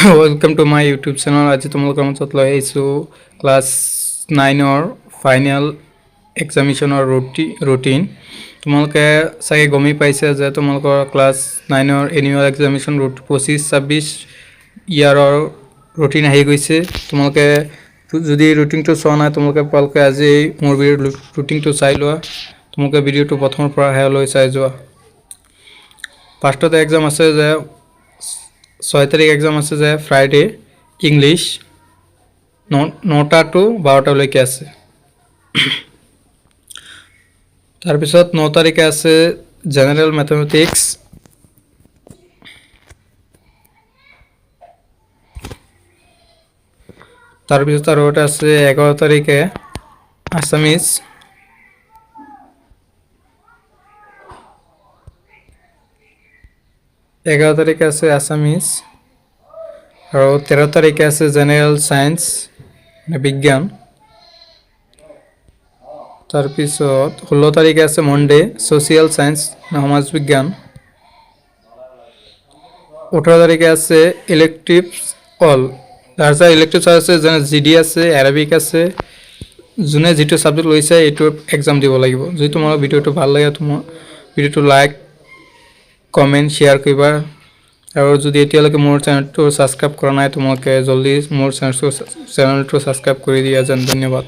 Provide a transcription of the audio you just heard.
Welcome to my YouTube channel. আজি তোমালোকৰ মাজত লৈ আহিছোঁ ক্লাছ 9ৰ ফাইনেল এক্সামিনেশ্যনৰ ৰুটিন। তোমালোকে চাগে গমেই পাইছে যে তোমালোকৰ ক্লাছ 9ৰ এনুৱেল এক্সামিনেশ্যন 25-26 ইয়াৰৰ ৰুটিন আহি গৈছে। তোমালোকে যদি ৰুটিনটো চোৱা নাই তোমালোকে আজি মোৰ ৰুটিনটো চাই লোৱা। তোমালোকে ভিডিঅ'টো প্ৰথমৰ পৰা শেষলৈ চাই যোৱা। ফাৰ্ষ্টতে এক্সাম আছে যে 6 তাৰিখ এক্সাম আছে যে ফ্ৰাইডে ইংলিছ 9টা to 12টালৈকে আছে। তাৰপিছত 9 তাৰিখে আছে জেনেৰেল মেথমেটিক্স, তাৰপিছত আৰু এটা আছে 11 তাৰিখে আছামিজ, আছে আছামিজ আৰু 13 তাৰিখে আছে জেনেৰেল সায়েন্স বিজ্ঞান। তাৰপিছত 16 তাৰিখে আছে মনডে সোশিয়াল সায়েন্স সমাজ বিজ্ঞান। 18 তাৰিখে আছে ইলেক্টিভস অল, যাৰ ইলেক্টিভস আছে যেনে জিডি আছে, এৰাবিক আছে। যোনে যিটো সাবজেক্ট লৈছে এইটো এক্সাম দিব লাগিব। যদি তোমাৰ ভিডিঅ'টো ভাল লাগে তোমাৰ ভিডিঅ'টো লাইক কমেণ্ট শ্বেয়াৰ কৰিবা আৰু যদি এতিয়ালৈকে মোৰ চেনেলটো সাবস্ক্ৰাইব কৰা নাই তোমালোকে জলদি মোৰ চেনেলটো সাবস্ক্ৰাইব কৰি দিয়া যেন। ধন্যবাদ।